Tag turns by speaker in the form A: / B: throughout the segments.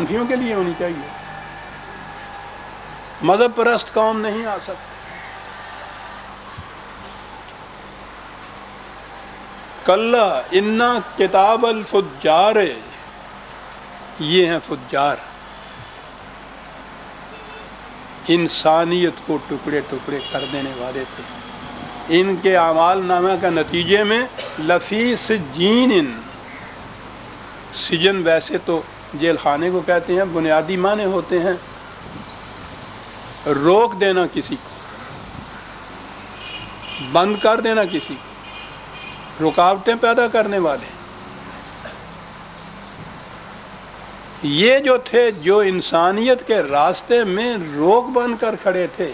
A: صوفیوں کے لیے ہونی چاہیے. مذہب پرست قوم نہیں آ سکتی. کلا انا کتاب الفجار، یہ ہیں فجار، انسانیت کو ٹکڑے ٹکڑے کر دینے والے تھے. ان کے اعمال نامہ کا نتیجے میں لفی سجین، سجن ویسے تو جیل خانے کو کہتے ہیں، بنیادی معنی ہوتے ہیں روک دینا کسی کو، بند کر دینا کسی کو، رکاوٹیں پیدا کرنے والے. یہ جو تھے جو انسانیت کے راستے میں روک بن کر کھڑے تھے،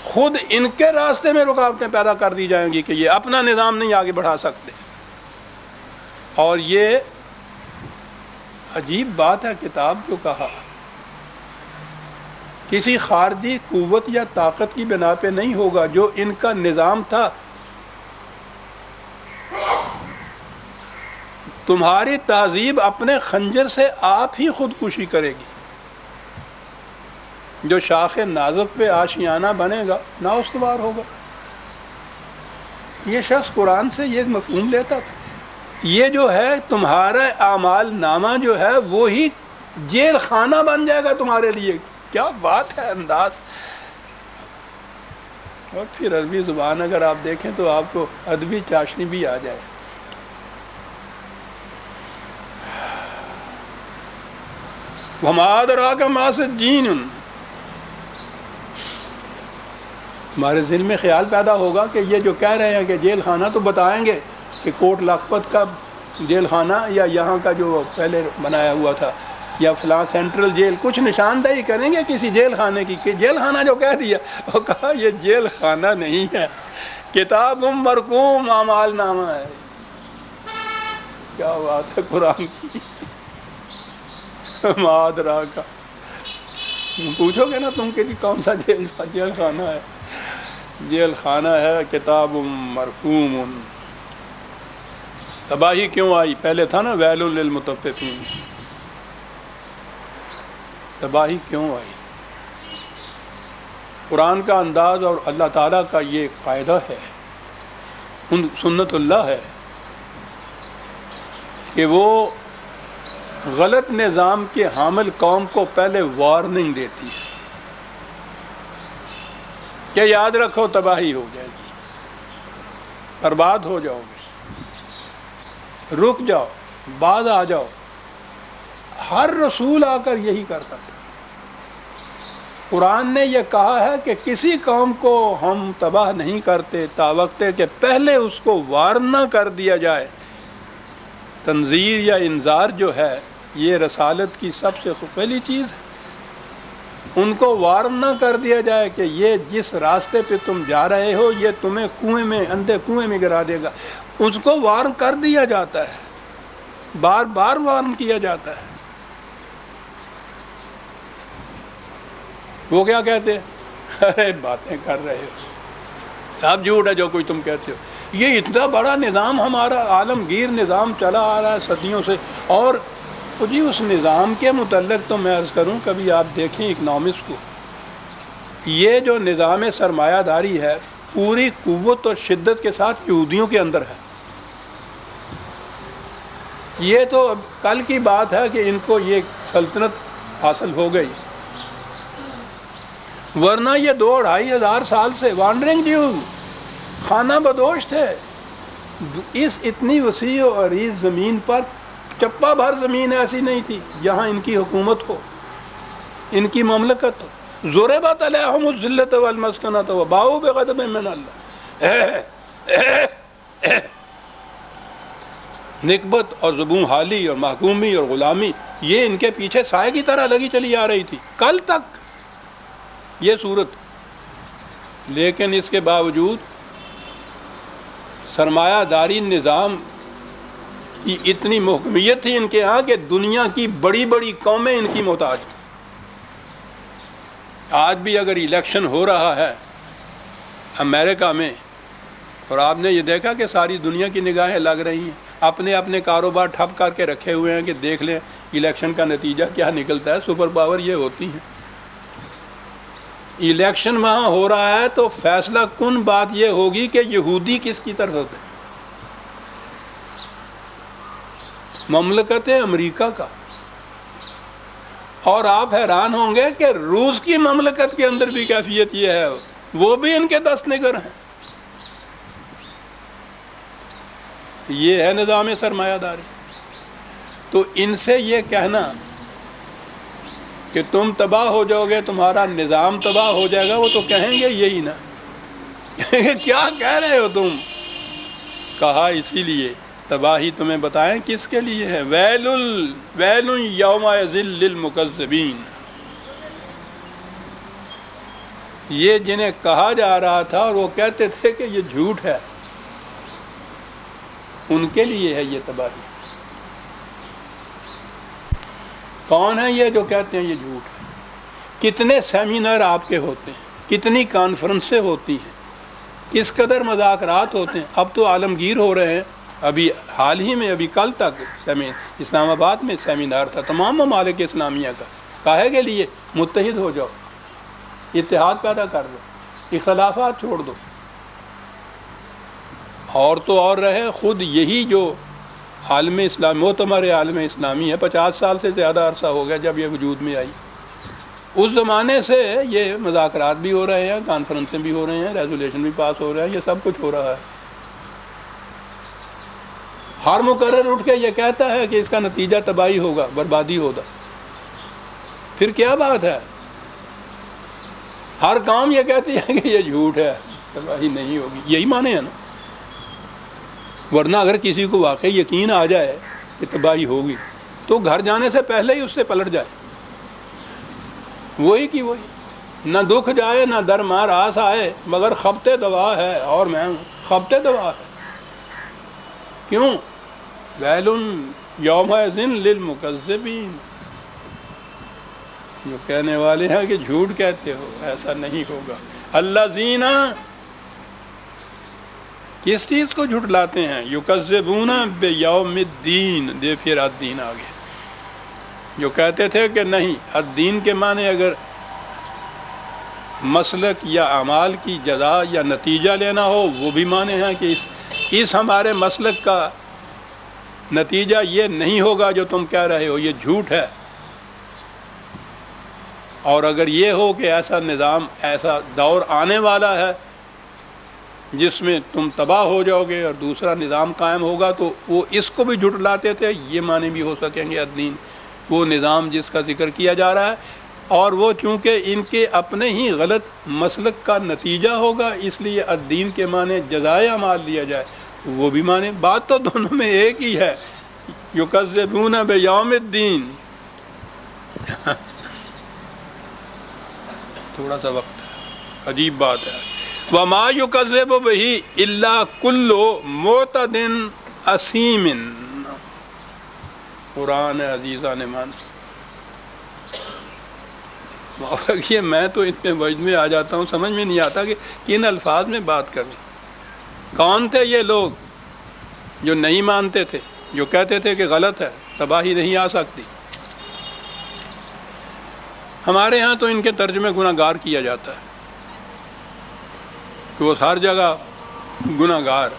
A: خود ان کے راستے میں رکاوٹیں پیدا کر دی جائیں گی کہ یہ اپنا نظام نہیں آگے بڑھا سکتے. اور یہ عجیب بات ہے، کتاب جو کہا کسی خارجی قوت یا طاقت کی بنا پہ نہیں ہوگا. جو ان کا نظام تھا، تمہاری تہذیب اپنے خنجر سے آپ ہی خودکشی کرے گی. جو شاخ نازک پہ آشیانہ بنے گا نااستوار ہوگا. یہ شخص قرآن سے یہ مفہوم لیتا تھا. یہ جو ہے تمہارا اعمال نامہ جو ہے وہی جیل خانہ بن جائے گا تمہارے لیے. کیا بات ہے انداز. اور پھر عربی زبان اگر آپ دیکھیں تو آپ کو ادبی چاشنی بھی آ جائے. وما ادراک ما سجین، ہمارے ذہن میں خیال پیدا ہوگا کہ یہ جو کہہ رہے ہیں کہ جیل خانہ، تو بتائیں گے کہ کوٹ لکھپت کا جیل خانہ یا یہاں کا جو پہلے بنایا ہوا تھا یا فلاں سینٹرل جیل، کچھ نشاندہی کریں گے کسی جیل خانے کی کہ جیل خانہ جو کہہ دیا. وہ کہا یہ جیل خانہ نہیں ہے، کتاب مرقوم اعمال نامہ ہے. کیا بات ہے قرآن کی. مادرا کا پوچھو گے نا تم کہ کون سا جیل خانہ ہے، جیل خانہ ہے کتاب مرقوم. تباہی کیوں آئی؟ پہلے تھا نا ویل للمطففین. تباہی کیوں آئی؟ قرآن کا انداز اور اللہ تعالیٰ کا یہ قاعدہ ہے، سنت اللہ ہے کہ وہ غلط نظام کے حامل قوم کو پہلے وارننگ دیتی ہے کہ یاد رکھو تباہی ہو جائے گی، برباد ہو جاؤ گے، رک جاؤ، باز آ جاؤ. ہر رسول آ کر یہی کرتا تھا. قرآن نے یہ کہا ہے کہ کسی قوم کو ہم تباہ نہیں کرتے تاوقت کہ پہلے اس کو وارن نہ کر دیا جائے. تنذیر یا انذار جو ہے یہ رسالت کی سب سے پہلی چیز ہے. ان کو وارن نہ کر دیا جائے کہ یہ جس راستے پہ تم جا رہے ہو یہ تمہیں کنویں میں، اندھے کنویں میں گرا دے گا. اس کو وارن کر دیا جاتا ہے، بار بار وارن کیا جاتا ہے. وہ کیا کہتے ہیں؟ ارے باتیں کر رہے ہو، اب جھوٹ ہے جو کوئی تم کہتے ہو. یہ اتنا بڑا نظام ہمارا عالمگیر نظام چلا آ رہا ہے صدیوں سے. اور جی اس نظام کے متعلق تو میں عرض کروں، کبھی آپ دیکھیں اکنامکس کو، یہ جو نظام سرمایہ داری ہے پوری قوت اور شدت کے ساتھ یہودیوں کے اندر ہے. یہ تو اب کل کی بات ہے کہ ان کو یہ سلطنت حاصل ہو گئی، ورنہ یہ 2-2,500 سال سے وانڈرنگ جیو، خانہ بدوش تھے. اس اتنی وسیع و عریض زمین پر چپا بھر زمین ایسی نہیں تھی جہاں ان کی حکومت ہو، ان کی مملکت ہو. ضربت علیہم الذلۃ والمسکنۃ وباؤوا بغضب من اللہ. نکبت اور زبوں حالی اور محکومی اور غلامی یہ ان کے پیچھے سائے کی طرح لگی چلی آ رہی تھی کل تک یہ صورت. لیکن اس کے باوجود سرمایہ داری نظام کی اتنی محکمیت تھی ان کے ہاں کہ دنیا کی بڑی بڑی قومیں ان کی محتاج تھیں. آج بھی اگر الیکشن ہو رہا ہے امریکہ میں اور آپ نے یہ دیکھا کہ ساری دنیا کی نگاہیں لگ رہی ہیں اپنے اپنے کاروبار ٹھپ کر کے رکھے ہوئے ہیں کہ دیکھ لیں الیکشن کا نتیجہ کیا نکلتا ہے. سپر پاور یہ ہوتی ہیں. الیکشن وہاں ہو رہا ہے تو فیصلہ کن بات یہ ہوگی کہ یہودی کس کی طرف ہوتے ہیں. مملکت امریکہ کا. اور آپ حیران ہوں گے کہ روس کی مملکت کے اندر بھی کیفیت یہ ہے, وہ بھی ان کے دست نگر ہیں. یہ ہے نظام سرمایہ داری. تو ان سے یہ کہنا کہ تم تباہ ہو جاؤ گے, تمہارا نظام تباہ ہو جائے گا, وہ تو کہیں گے یہی نا کیا کہہ رہے ہو تم. کہا اسی لیے تباہی تمہیں بتائیں کس کے لیے ہے. ویل یوم یذل للمکذبین. یہ جنہیں کہا جا رہا تھا اور وہ کہتے تھے کہ یہ جھوٹ ہے, ان کے لیے ہے یہ تباہی. کون ہے یہ جو کہتے ہیں یہ جھوٹ ہے؟ کتنے سیمینار آپ کے ہوتے ہیں, کتنی کانفرنسیں ہوتی ہیں, کس قدر مذاکرات ہوتے ہیں. اب تو عالمگیر ہو رہے ہیں. ابھی حال ہی میں, ابھی کل تک اسلام آباد میں سیمینار تھا تمام ممالک اسلامیہ کا. کاہے کے لیے؟ متحد ہو جاؤ, اتحاد پیدا کر دو, اختلافات چھوڑ دو. اور تو اور رہے خود یہی جو عالم اسلام معتمر عالم اسلامی ہے, 50 سال سے زیادہ عرصہ ہو گیا جب یہ وجود میں آئی. اس زمانے سے یہ مذاکرات بھی ہو رہے ہیں, کانفرنسیں بھی ہو رہے ہیں, ریزولیشن بھی پاس ہو رہے ہیں, یہ سب کچھ ہو رہا ہے. ہر مقرر اٹھ کے یہ کہتا ہے کہ اس کا نتیجہ تباہی ہوگا, بربادی ہوگا. پھر کیا بات ہے؟ ہر قوم یہ کہتی ہے کہ یہ جھوٹ ہے, تباہی نہیں ہوگی. یہی مانے ہیں نا. ورنہ اگر کسی کو واقعی یقین آ جائے کہ تباہی ہوگی تو گھر جانے سے پہلے ہی اس سے پلٹ جائے. وہی کی وہی, نہ دکھ جائے نہ درمار آس آئے, مگر خبتے دوا ہے. اور میں خبتے دوا ہے. کیوں؟ ویل یومئذ للمکذبین. جو کہنے والے ہیں کہ جھوٹ کہتے ہو, ایسا نہیں ہوگا. الذین کس چیز کو جھٹلاتے ہیں؟ یکذبون بیوم الدین. دے پھر الدین آگے. جو کہتے تھے کہ نہیں, الدین کے معنی اگر مسلک یا اعمال کی جزا یا نتیجہ لینا ہو, وہ بھی معنی ہیں کہ اس ہمارے مسلک کا نتیجہ یہ نہیں ہوگا جو تم کہہ رہے ہو, یہ جھوٹ ہے. اور اگر یہ ہو کہ ایسا نظام, ایسا دور آنے والا ہے جس میں تم تباہ ہو جاؤ گے اور دوسرا نظام قائم ہوگا, تو وہ اس کو بھی جھٹلاتے تھے. یہ معنی بھی ہو سکیں گے الدین, وہ نظام جس کا ذکر کیا جا رہا ہے. اور وہ چونکہ ان کے اپنے ہی غلط مسلک کا نتیجہ ہوگا, اس لیے الدین کے معنی جزائے اعمال لیا جائے, وہ بھی معنی. بات تو دونوں میں ایک ہی ہے. یکذبون بیوم الدین. تھوڑا سا وقت ہے, عجیب بات ہے. وما یکذب بہ الا کل معتد اثیم. قرآن عزیزان مان. یہ میں تو اس میں وجد میں آ جاتا ہوں, سمجھ میں نہیں آتا کہ کن الفاظ میں بات کریں. کون تھے یہ لوگ جو نہیں مانتے تھے, جو کہتے تھے کہ غلط ہے, تباہی نہیں آ سکتی. ہمارے ہاں تو ان کے ترجمے گناہ گار کیا جاتا ہے کہ وہ ہر جگہ گناہ گار.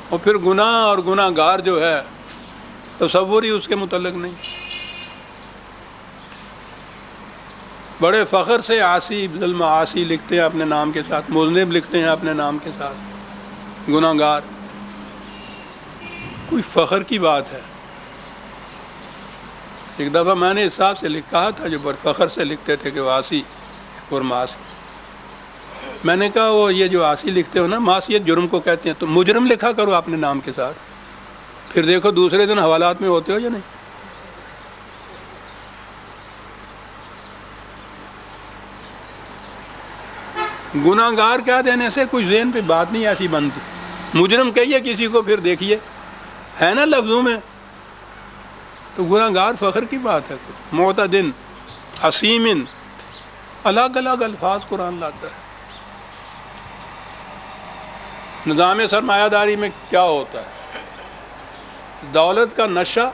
A: اور پھر گناہ اور گناہ گار جو ہے تصور ہی اس کے متعلق نہیں. بڑے فخر سے عاصی بالمعاصی لکھتے ہیں اپنے نام کے ساتھ, مذنب لکھتے ہیں اپنے نام کے ساتھ, گناہ گار. کوئی فخر کی بات ہے؟ ایک دفعہ میں نے حساب سے کہا تھا, جو بڑے فخر سے لکھتے تھے کہ وہ عاصی اور معاصی. میں نے کہا وہ یہ جو عاصی لکھتے ہو نا, معصیت جرم کو کہتے ہیں, تو مجرم لکھا کرو اپنے نام کے ساتھ, پھر دیکھو دوسرے دن حوالات میں ہوتے ہو یا نہیں. گناہ گار کہہ دینے سے کچھ ذہن پہ بات نہیں ایسی بنتی. مجرم کہیے کسی کو, پھر دیکھیے ہے نا لفظوں میں. تو گناہ گار فخر کی بات ہے. معتدن, حسیمن, الگ الگ الفاظ قرآن لاتا ہے. نظام سرمایہ داری میں کیا ہوتا ہے؟ دولت کا نشہ